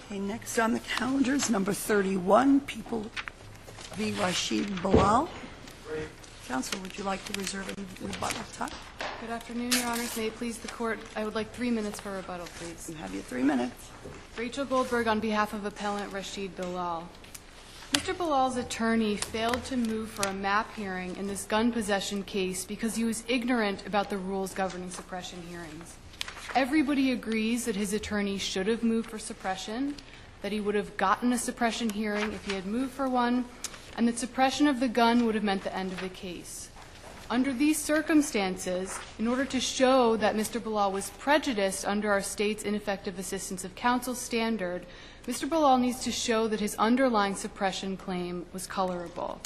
Okay, next on the calendar is number 31, People v. Rashid Bilal. Counsel, would you like to reserve a rebuttal time? Good afternoon, Your Honors. May it please the Court, I would like 3 minutes for rebuttal, please. You have your 3 minutes. Rachel Goldberg on behalf of Appellant Rashid Bilal. Mr. Bilal's attorney failed to move for a MAP hearing in this gun possession case because he was ignorant about the rules governing suppression hearings. Everybody agrees that his attorney should have moved for suppression, that he would have gotten a suppression hearing if he had moved for one, and that suppression of the gun would have meant the end of the case. Under these circumstances, in order to show that Mr. Bilal was prejudiced under our state's ineffective assistance of counsel standard, Mr. Bilal needs to show that his underlying suppression claim was colorable.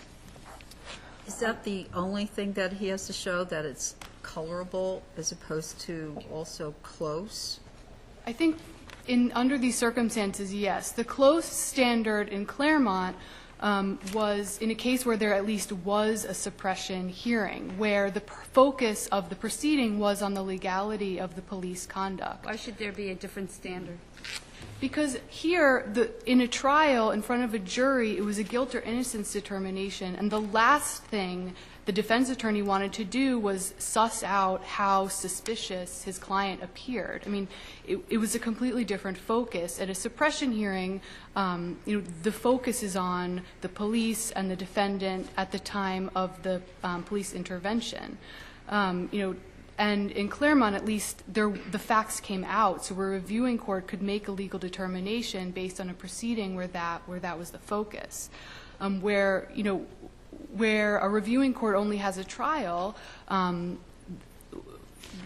Is that the only thing that he has to show, that it's colorable as opposed to also close? I think under these circumstances, yes. The close standard in Claremont was in a case where there at least was a suppression hearing, where the focus of the proceeding was on the legality of the police conduct. Why should there be a different standard? Because here, in a trial in front of a jury, it was a guilt or innocence determination, and the last thing the defense attorney wanted to do was suss out how suspicious his client appeared. I mean, it was a completely different focus. At a suppression hearing, the focus is on the police and the defendant at the time of the police intervention. And in Claremont, at least, the facts came out, so a reviewing court could make a legal determination based on a proceeding where that was the focus. Where a reviewing court only has a trial,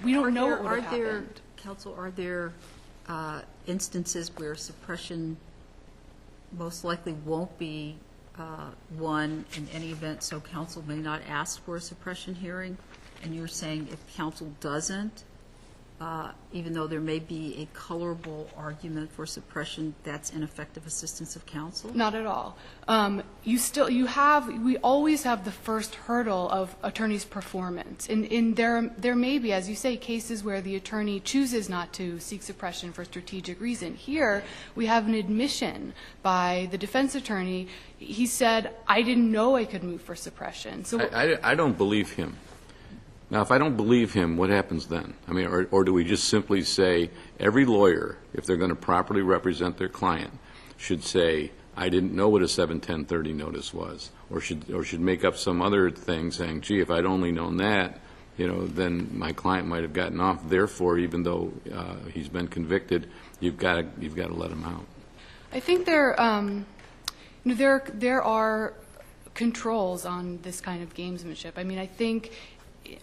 we don't know what would have happened. Counsel, are there instances where suppression most likely won't be won in any event, so counsel may not ask for a suppression hearing? And you're saying if counsel doesn't, even though there may be a colorable argument for suppression, that's ineffective assistance of counsel? Not at all. We always have the first hurdle of attorney's performance. And there may be, as you say, cases where the attorney chooses not to seek suppression for strategic reason. Here, we have an admission by the defense attorney. He said, I didn't know I could move for suppression. So I don't believe him. Now, if I don't believe him, what happens then? I mean, or do we just simply say every lawyer, if they're going to properly represent their client, should say, I didn't know what a 71030 notice was, or should make up some other thing saying, gee, if I'd only known that, then my client might have gotten off. Therefore, even though he's been convicted, you've got to let him out. I think there are controls on this kind of gamesmanship. I mean, I think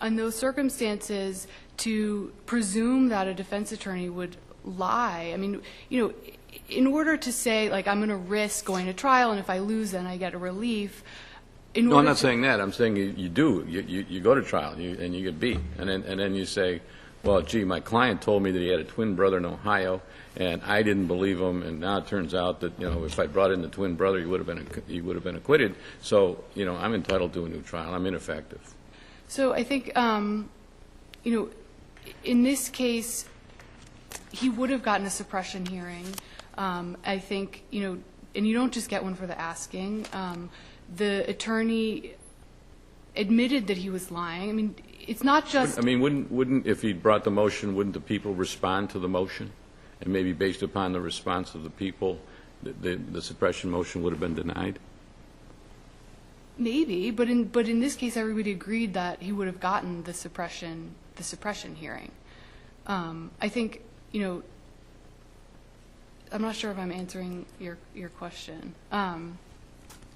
in those circumstances, to presume that a defense attorney would lie, I mean, in order to say, like, I'm going to risk going to trial, and if I lose, then I get a relief. No, I'm not saying that. I'm saying you do. You go to trial, and you get beat. And then you say, well, gee, my client told me that he had a twin brother in Ohio, and I didn't believe him, and now it turns out that, if I brought in the twin brother, he would have been acquitted. So, I'm entitled to a new trial. I'm ineffective. So I think, in this case, he would have gotten a suppression hearing. I think, and you don't just get one for the asking. The attorney admitted that he was lying. I mean, it's not just. I mean, wouldn't if he brought the motion, wouldn't the people respond to the motion? And maybe based upon the response of the people, the suppression motion would have been denied? Maybe, but in this case, everybody agreed that he would have gotten the suppression hearing. I think, I'm not sure if I'm answering your question.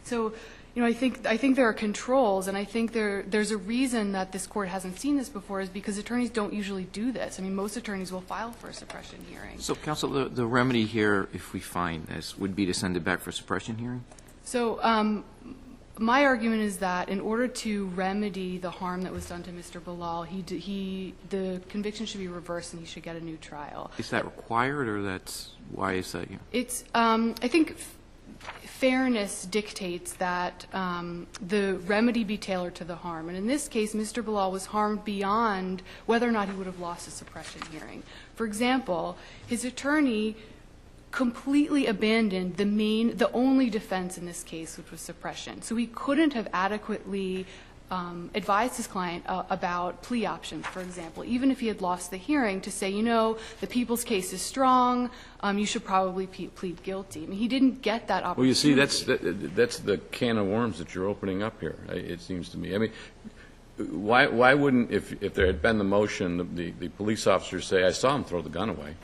So, I think there are controls, and I think there's a reason that this court hasn't seen this before, is because attorneys don't usually do this. I mean, most attorneys will file for a suppression hearing. So, counsel, the remedy here, if we find this, would be to send it back for a suppression hearing? So, my argument is that in order to remedy the harm that was done to Mr. Bilal, the conviction should be reversed and he should get a new trial. Is that required, or why is that? It's, I think fairness dictates that the remedy be tailored to the harm. And in this case, Mr. Bilal was harmed beyond whether or not he would have lost a suppression hearing. For example, his attorney completely abandoned the only defense in this case, which was suppression. So he couldn't have adequately advised his client about plea options, for example, even if he had lost the hearing, to say, you know, the people's case is strong, you should probably plead guilty. I mean, he didn't get that opportunity. Well, you see, that's the can of worms that you're opening up here, it seems to me. I mean, why wouldn't, if there had been the motion, the police officers say, I saw him throw the gun away?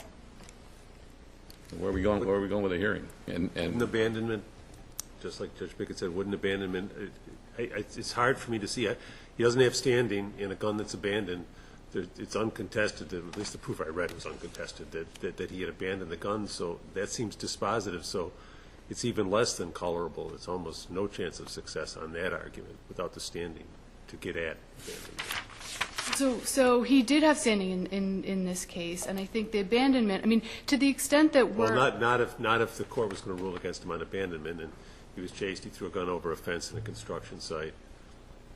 Where are we going with the hearing? Wouldn't abandonment, just like Judge Pickett said, wouldn't abandonment, it's hard for me to see. He doesn't have standing in a gun that's abandoned. It's uncontested, at least the proof I read was uncontested, that he had abandoned the gun, so that seems dispositive. So it's even less than colorable. It's almost no chance of success on that argument without the standing to get at abandonment. So he did have standing in this case, and I think the abandonment, I mean, to the extent that we're... Well, not if the court was going to rule against him on abandonment, and he was chased, he threw a gun over a fence in a construction site.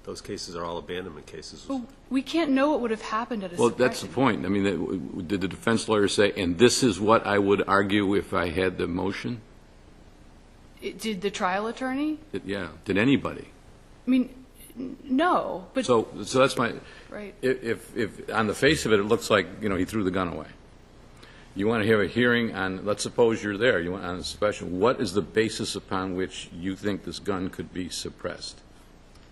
Those cases are all abandonment cases. Well, we can't know what would have happened at a Well, suppression. that's the point. I mean, did the defense lawyer say, and this is what I would argue if I had the motion? Did the trial attorney? Yeah. Did anybody? I mean, no, but... So that's my... Right. If on the face of it, it looks like, you know, he threw the gun away. You want to have a hearing on, let's suppose you're there, you want on a suppression. What is the basis upon which you think this gun could be suppressed?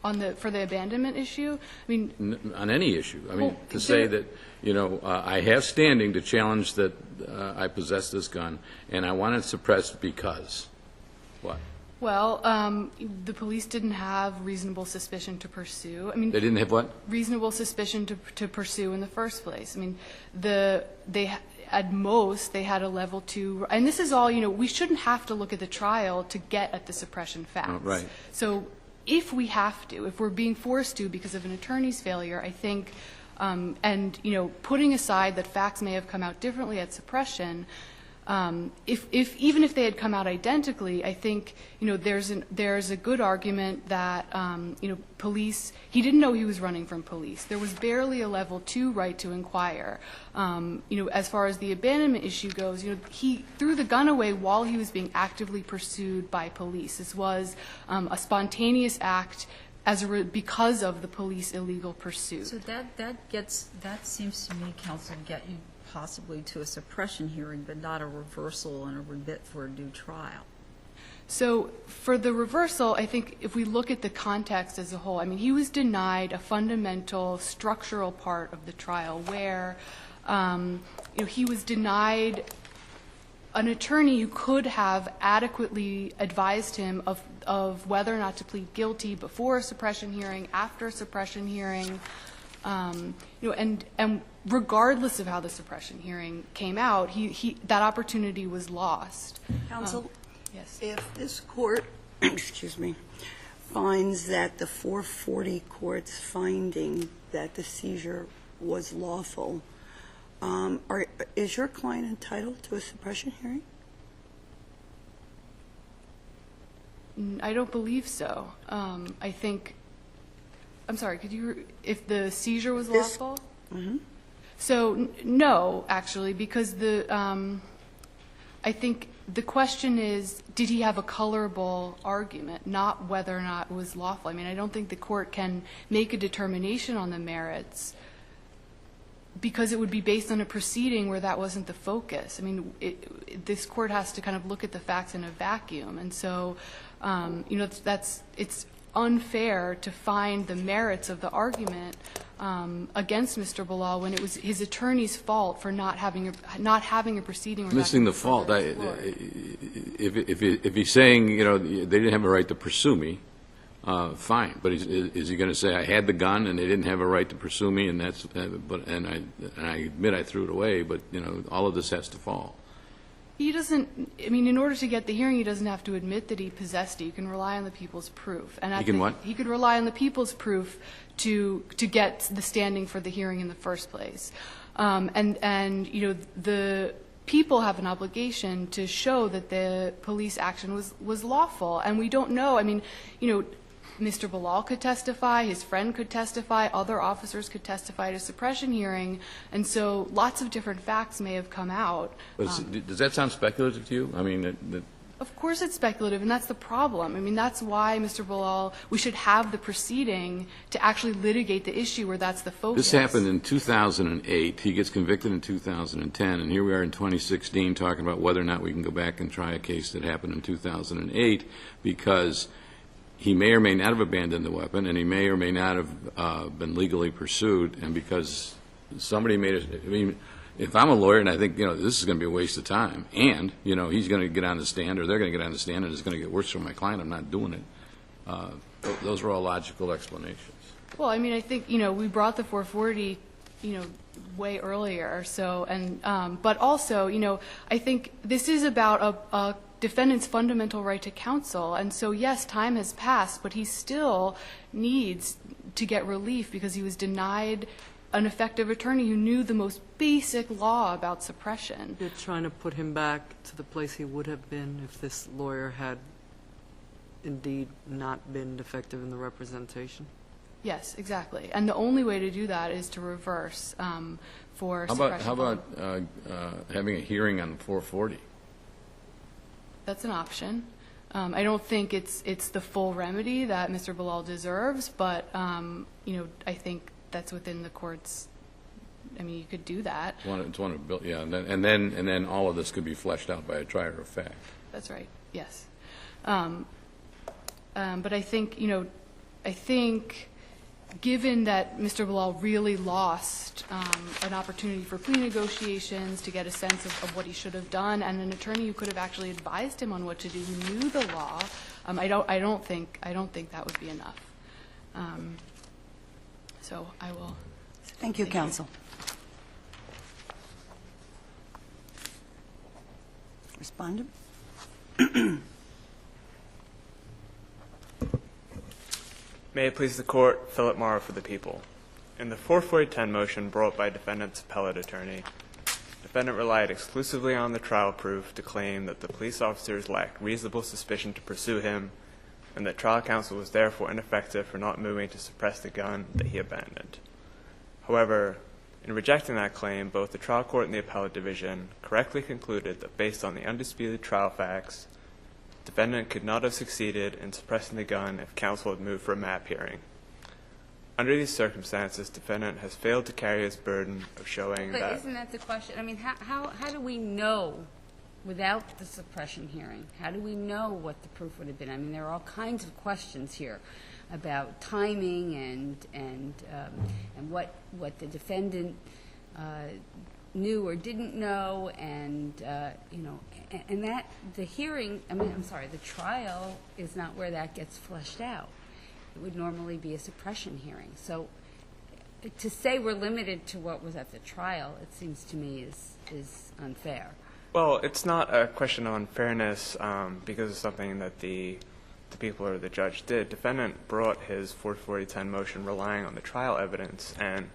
For the abandonment issue? I mean... On any issue. I mean, Well, to say that, you know, I have standing to challenge that I possess this gun, and I want it suppressed because what? Well, the police didn't have reasonable suspicion to pursue. I mean, They didn't have what? reasonable suspicion to pursue in the first place. I mean, at most, they had a level 2, and this is all, you know, we shouldn't have to look at the trial to get at the suppression facts. Oh, right. So if we have to, if we're being forced to because of an attorney's failure, I think, and, you know, putting aside that facts may have come out differently at suppression, even if they had come out identically, I think, you know, there's a good argument that, you know, police, he didn't know he was running from police. There was barely a level 2 right to inquire. You know, as far as the abandonment issue goes, you know, he threw the gun away while he was being actively pursued by police. This was a spontaneous act because of the police illegal pursuit. So that seems to me, counsel, get you possibly to a suppression hearing, but not a reversal and a remit for a new trial. So for the reversal, I think if we look at the context as a whole, I mean, he was denied a fundamental structural part of the trial where, you know, he was denied an attorney who could have adequately advised him of whether or not to plead guilty before a suppression hearing, after a suppression hearing, you know, and regardless of how the suppression hearing came out, that opportunity was lost. Counsel, Yes. if this court, excuse me, finds that the 440 court's finding that the seizure was lawful, is your client entitled to a suppression hearing? I don't believe so. I think, I'm sorry, if the seizure was lawful? Mm-hmm. So, no, actually, because I think the question is, did he have a colorable argument, not whether or not it was lawful. I mean, I don't think the court can make a determination on the merits because it would be based on a proceeding where that wasn't the focus. I mean, this court has to kind of look at the facts in a vacuum. And so, you know, it's unfair to find the merits of the argument against Mr. Bilal when it was his attorney's fault for not having a proceeding. Missing the fault. If he's saying, you know, they didn't have a right to pursue me, fine. But is he going to say I had the gun and they didn't have a right to pursue me, and that's and I admit I threw it away, but you know, all of this has to fall. He doesn't, I mean, in order to get the hearing, he doesn't have to admit that he possessed it. You can rely on the people's proof. And He can what? He could rely on the people's proof to get the standing for the hearing in the first place. And you know, the people have an obligation to show that the police action was lawful. And we don't know, I mean, you know, Mr. Bilal could testify, his friend could testify, other officers could testify at a suppression hearing, and so lots of different facts may have come out. Does that sound speculative to you? I mean, Of course it's speculative, and that's the problem. I mean, that's why, Mr. Bilal, we should have the proceeding to actually litigate the issue where that's the focus. this happened in 2008. He gets convicted in 2010, and here we are in 2016 talking about whether or not we can go back and try a case that happened in 2008, because he may or may not have abandoned the weapon, and he may or may not have been legally pursued, and because somebody made it, I mean, if I'm a lawyer and I think, this is going to be a waste of time, and, he's going to get on the stand, or they're going to get on the stand, and it's going to get worse for my client, I'm not doing it. Those are all logical explanations. Well, I mean, I think, we brought the 440, way earlier, so, and, but also, I think this is about a defendant's fundamental right to counsel, and so, yes, time has passed, but he still needs to get relief because he was denied an effective attorney who knew the most basic law about suppression. You're trying to put him back to the place he would have been if this lawyer had indeed not been effective in the representation? Yes, exactly. And the only way to do that is to reverse for suppression. How about having a hearing on 440? That's an option. I don't think it's the full remedy that Mr. Bilal deserves, but, I think that's within the court's, I mean, you could do that. It's one of, yeah, and then all of this could be fleshed out by a trier of fact. That's right, yes. But I think, I think given that Mr. Bilal really lost an opportunity for plea negotiations to get a sense of what he should have done, and an attorney who could have actually advised him on what to do, who knew the law, I don't think that would be enough. So I will. Thank you, counsel. Respondent? May it please the Court, Philip Morrow for the people. In the 44010 motion brought by defendant's appellate attorney, defendant relied exclusively on the trial proof to claim that the police officers lacked reasonable suspicion to pursue him, and that trial counsel was therefore ineffective for not moving to suppress the gun that he abandoned. However, in rejecting that claim, both the trial court and the appellate division correctly concluded that based on the undisputed trial facts, defendant could not have succeeded in suppressing the gun if counsel had moved for a MAP hearing. Under these circumstances, defendant has failed to carry his burden of showing that... But isn't that the question? I mean, how do we know, without the suppression hearing, how do we know what the proof would have been? I mean, there are all kinds of questions here about timing and what the defendant knew or didn't know, and and that the hearing, the trial is not where that gets fleshed out. It would normally be a suppression hearing. So to say we're limited to what was at the trial, it seems to me is unfair. Well, it's not a question on fairness because of something that the people or the judge did. Defendant brought his 44010 motion relying on the trial evidence, and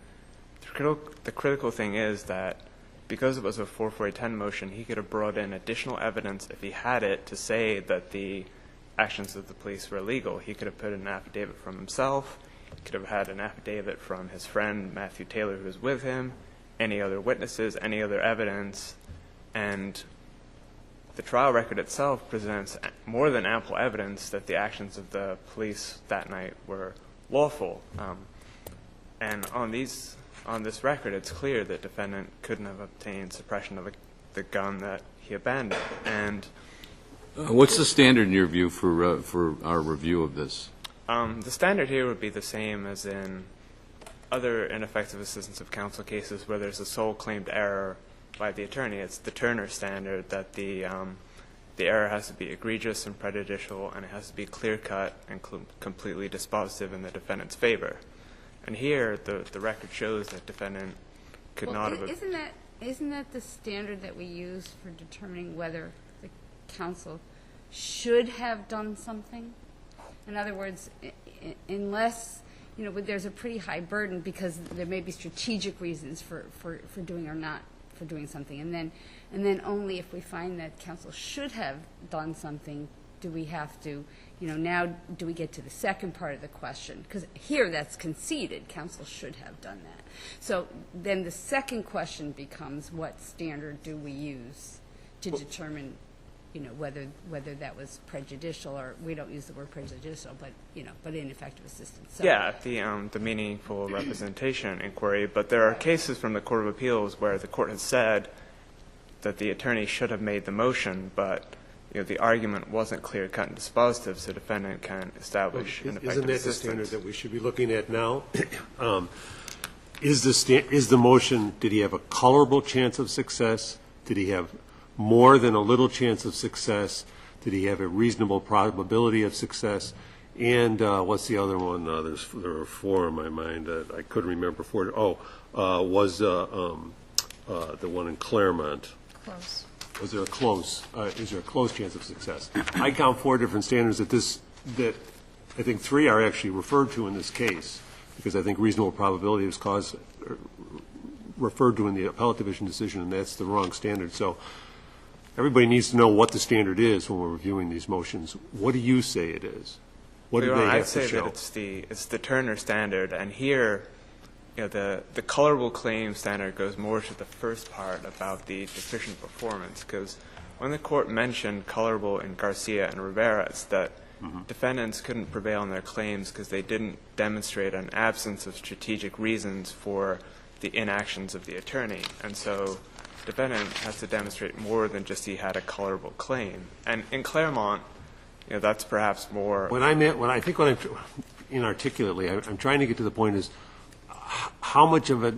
the critical thing is that because it was a 44010 motion, he could have brought in additional evidence if he had it to say that the actions of the police were illegal. He could have put in an affidavit from himself. He could have had an affidavit from his friend Matthew Taylor, who was with him, any other witnesses, any other evidence, and the trial record itself presents more than ample evidence that the actions of the police that night were lawful. And on this record, it's clear that defendant couldn't have obtained suppression of the gun that he abandoned. And what's the standard in your view for our review of this? The standard here would be the same as in other ineffective assistance of counsel cases where there's a sole claimed error by the attorney. It's the Turner standard that the error has to be egregious and prejudicial, and it has to be clear-cut and completely dispositive in the defendant's favor. And here, the record shows that defendant could not have... Isn't that the standard that we use for determining whether the counsel should have done something? In other words, unless, there's a pretty high burden because there may be strategic reasons for doing or not for doing something. And then only if we find that counsel should have done something do we have to, now do we get to the second part of the question? Because here that's conceded. Counsel should have done that. So then the second question becomes, what standard do we use to determine, whether that was prejudicial, or we don't use the word prejudicial, but, but ineffective assistance. So, Yeah, the meaningful representation inquiry, but there are cases from the Court of Appeals where the court has said that the attorney should have made the motion, but the argument wasn't clear-cut and dispositive, so the defendant can establish ineffective Isn't that the assistance. standard that we should be looking at now? Is the motion, did he have a colorable chance of success? Did he have more than a little chance of success? Did he have a reasonable probability of success? And what's the other one? There were four in my mind. I couldn't remember four. Was the one in Claremont. Close. Is there a close chance of success? I count four different standards that I think three are actually referred to in this case, because I think reasonable probability is referred to in the appellate division decision, and that's the wrong standard. So everybody needs to know what the standard is when we're reviewing these motions. What do you say it is? What do they have I'd to say show? that it's the Turner standard, and here, the colorable claim standard goes more to the first part about the deficient performance, because when the court mentioned colorable in Garcia and Rivera, it's that defendants couldn't prevail on their claims because they didn't demonstrate an absence of strategic reasons for the inactions of the attorney. And so defendant has to demonstrate more than just he had a colorable claim. And in Claremont, that's perhaps more. Inarticulately, I'm trying to get to the point is, how much of a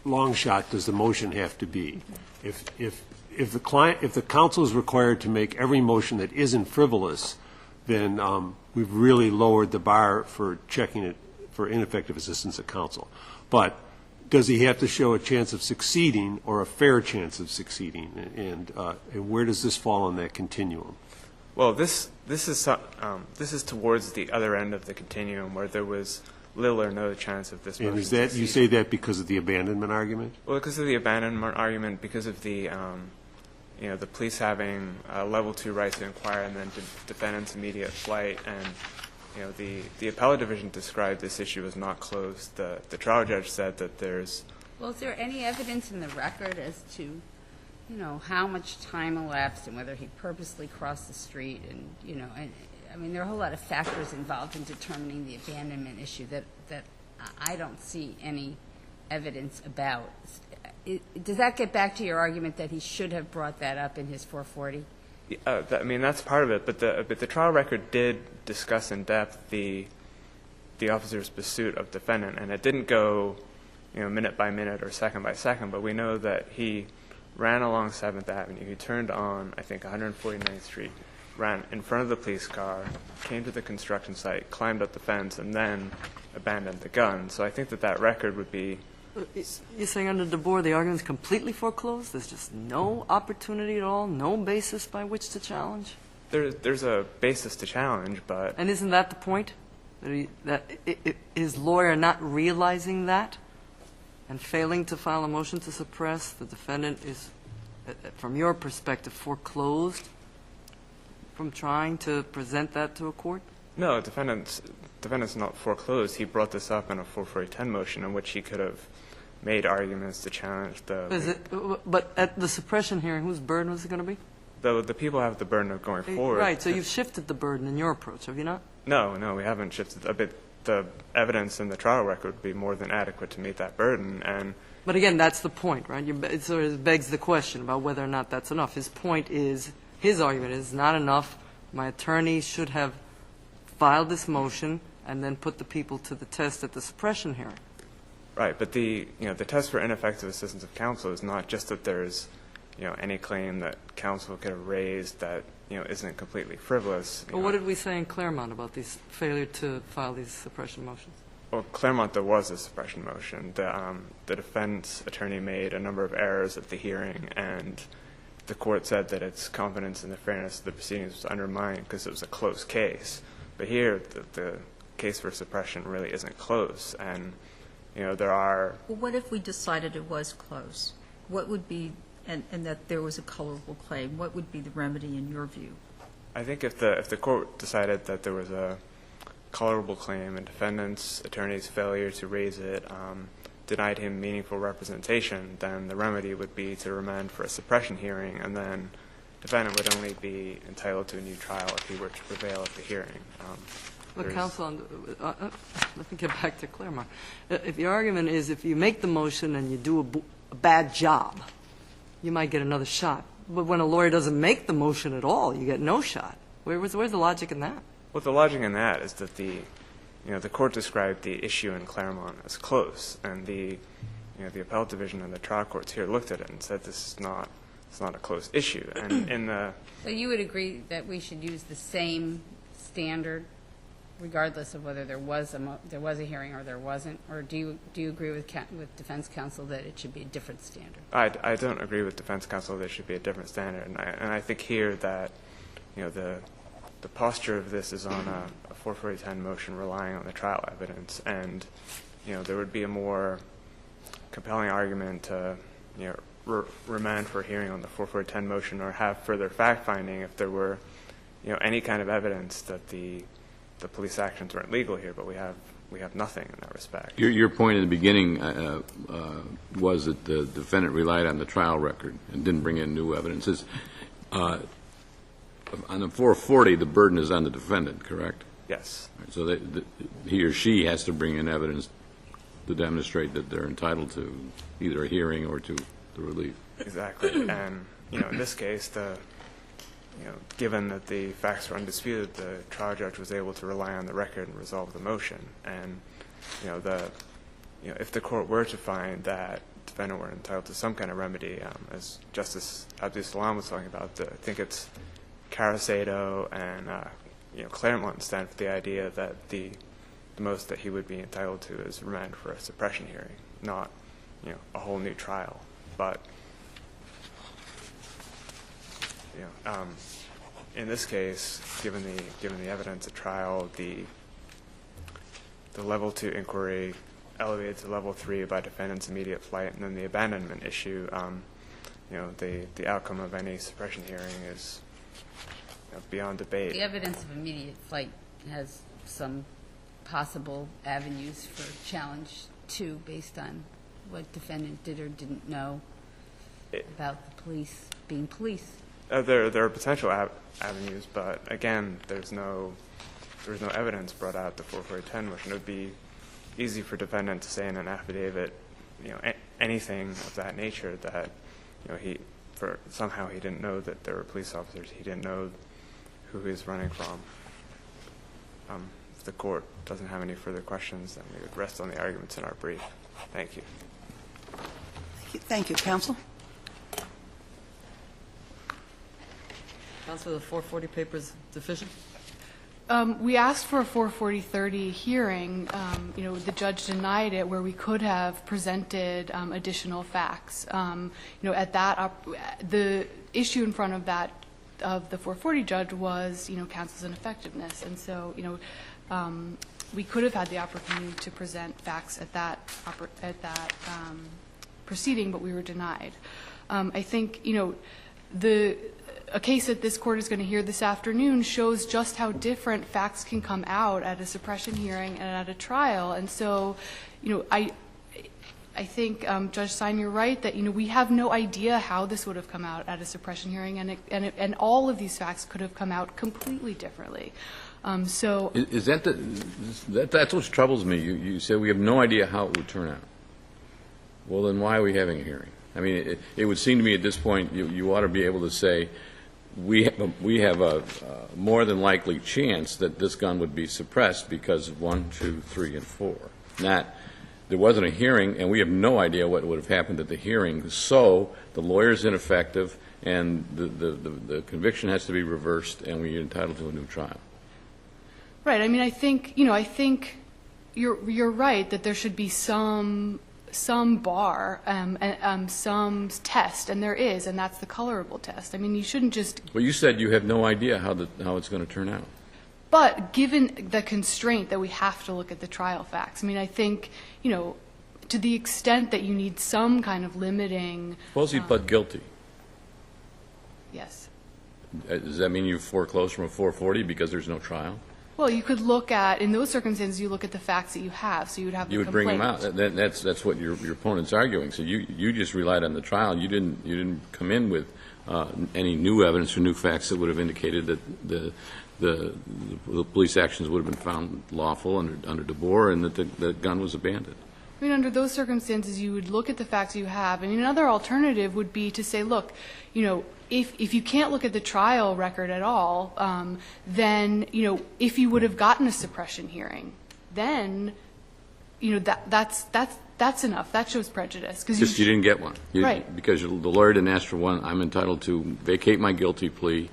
long shot does the motion have to be? If the counsel is required to make every motion that isn't frivolous, then we've really lowered the bar for checking it for ineffective assistance of counsel. But does he have to show a chance of succeeding or a fair chance of succeeding? And where does this fall on that continuum? Well, this is towards the other end of the continuum, where there was little or no chance of this motion. And is that, you say that because of the abandonment argument? Well, because of the abandonment argument, because of the the police having level 2 right to inquire, and then defendant's immediate flight, and the appellate division described this issue as not closed. The trial judge said that there's. Well, is there any evidence in the record as to, how much time elapsed and whether he purposely crossed the street, and I mean, there are a whole lot of factors involved in determining the abandonment issue that I don't see any evidence about. Does that get back to your argument that he should have brought that up in his 440? I mean, that's part of it, but the trial record did discuss in depth the officer's pursuit of defendant, and it didn't go, minute by minute or second by second, but we know that he ran along 7th Avenue. He turned on, I think, 149th Street, ran in front of the police car, came to the construction site, climbed up the fence, and then abandoned the gun. So I think that record would be. You're saying under DeBoer the argument's completely foreclosed? There's just no opportunity at all, no basis by which to challenge? There's a basis to challenge, but. And isn't that the point? That his lawyer not realizing that and failing to file a motion to suppress, the defendant is, from your perspective, foreclosed from trying to present that to a court? No, defendant's not foreclosed. He brought this up in a 44010 motion in which he could have made arguments to challenge the. But at the suppression hearing, whose burden was it going to be? The people have the burden of going forward. Right, so you've shifted the burden in your approach, have you not? No, we haven't shifted a bit. The evidence in the trial record would be more than adequate to meet that burden. But again, that's the point, right? It sort of begs the question about whether or not that's enough. His point is, his argument is not enough. My attorney should have filed this motion and then put the people to the test at the suppression hearing. Right, but the test for ineffective assistance of counsel is not just that there's any claim that counsel could have raised that isn't completely frivolous. But what did we say in Claremont about this failure to file these suppression motions? Well, Claremont, there was a suppression motion. The defense attorney made a number of errors at the hearing, and the court said that its confidence in the fairness of the proceedings was undermined because it was a close case. But here, the case for suppression really isn't close, and there are. Well, what if we decided it was close? What would be, and that there was a colorable claim, what would be the remedy in your view? I think if the court decided that there was a colorable claim and defendant's attorney's failure to raise it denied him meaningful representation, then the remedy would be to remand for a suppression hearing, and then defendant would only be entitled to a new trial if he were to prevail at the hearing. Well, counsel, let me get back to Claremont. If the argument is if you make the motion and you do a bad job, you might get another shot. But when a lawyer doesn't make the motion at all, you get no shot. Where's the logic in that? Well, the logic in that is that the court described the issue in Claremont as close, and the appellate division and the trial courts here looked at it and said this is not a close issue. And in the So you would agree that we should use the same standard regardless of whether there was a hearing or there wasn't, or do you agree with defense counsel that it should be a different standard? I don't agree with defense counsel that it should be a different standard, and I think here that the posture of this is on a 44010 motion relying on the trial evidence, and there would be a more compelling argument to remand for a hearing on the 44010 motion or have further fact finding if there were any kind of evidence that the police actions weren't legal here, but we have nothing in that respect. Your point in the beginning was that the defendant relied on the trial record and didn't bring in new evidence. On the 440, the burden is on the defendant, correct? Yes. So that he or she has to bring in evidence to demonstrate that they're entitled to either a hearing or to the relief. Exactly. And in this case, given that the facts were undisputed, the trial judge was able to rely on the record and resolve the motion. And if the court were to find that the defendant were entitled to some kind of remedy, as Justice Abdul Salam was talking about, I think it's Caracedo and Claremont stand for the idea that the most that he would be entitled to is remand for a suppression hearing, not a whole new trial. But in this case, given the evidence at trial, the level 2 inquiry elevated to level 3 by defendant's immediate flight, and then the abandonment issue, the outcome of any suppression hearing is beyond debate. The evidence of immediate flight has some possible avenues for challenge too, based on what defendant did or didn't know about the police being police. There are potential avenues, but again, there was no evidence brought out at the 44010 motion. It would be easy for defendant to say in an affidavit, anything of that nature that somehow he didn't know that there were police officers. He didn't know who he was running from. If the court doesn't have any further questions, then we would rest on the arguments in our brief. Thank you. Thank you. Counsel? Counsel, the 440 paper is deficient? We asked for a 440-30 hearing. The judge denied it, where we could have presented additional facts. At that, the issue in front of that of the 440 judge was, counsel's ineffectiveness, and so, we could have had the opportunity to present facts at that proceeding, but we were denied. I think, a case that this court is going to hear this afternoon shows just how different facts can come out at a suppression hearing and at a trial. And so, I think, Judge Stein, you're right that, we have no idea how this would have come out at a suppression hearing, and all of these facts could have come out completely differently. So is that's what troubles me. You say we have no idea how it would turn out. Well, then why are we having a hearing? I mean, it would seem to me at this point you ought to be able to say we have a more than likely chance that this gun would be suppressed because of 1, 2, 3, and 4. Not there wasn't a hearing, and we have no idea what would have happened at the hearing. So the lawyer's ineffective, and the conviction has to be reversed, and we're entitled to a new trial. Right. I mean, I think you're right that there should be some bar, some test, and there is, and that's the colorable test. I mean, you shouldn't just. Well, you said you have no idea how it's going to turn out. But given the constraint that we have to look at the trial facts, I mean, I think, to the extent that you need some kind of limiting. Suppose he pled guilty. Yes. Does that mean you foreclose from a 440 because there's no trial? Well, you could look at, in those circumstances, you look at the facts that you have, so you would have the You would bring them out. complaint. That's what your opponent's arguing. So you just relied on the trial. You didn't come in with any new evidence or new facts that would have indicated that the police actions would have been found lawful under DeBoer and that the gun was abandoned. I mean, under those circumstances, you would look at the facts you have. I mean, another alternative would be to say, look, you know, if you can't look at the trial record at all, then, you know, if you would have gotten a suppression hearing, then, you know, that's enough. That shows prejudice. Just you didn't get one. Right. Because the lawyer didn't ask for one, I'm entitled to vacate my guilty plea,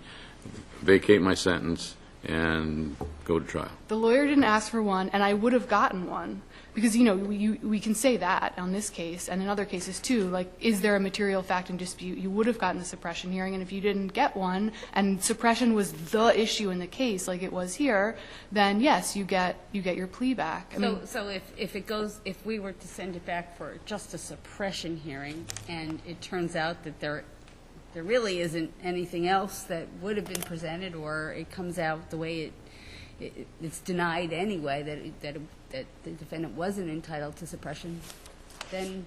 vacate my sentence, and go to trial. The lawyer didn't ask for one, and I would have gotten one. Because, you know, we can say that on this case and in other cases too. Like, is there a material fact in dispute? You would have gotten a suppression hearing, and if you didn't get one, and suppression was the issue in the case, like it was here, then yes, you get your plea back. I mean, So if we were to send it back for just a suppression hearing, and it turns out that there really isn't anything else that would have been presented, or it comes out the way it's denied anyway, that the defendant wasn't entitled to suppression, then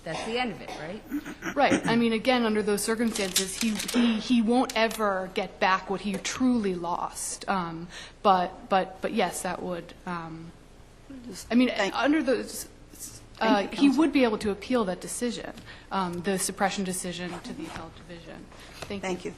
that's the end of it, right? right. I mean, again, under those circumstances, he won't ever get back what he truly lost. But yes, that would. I mean, under those. He would be able to appeal that decision, the suppression decision, to the appellate division. Thank you. Thank you.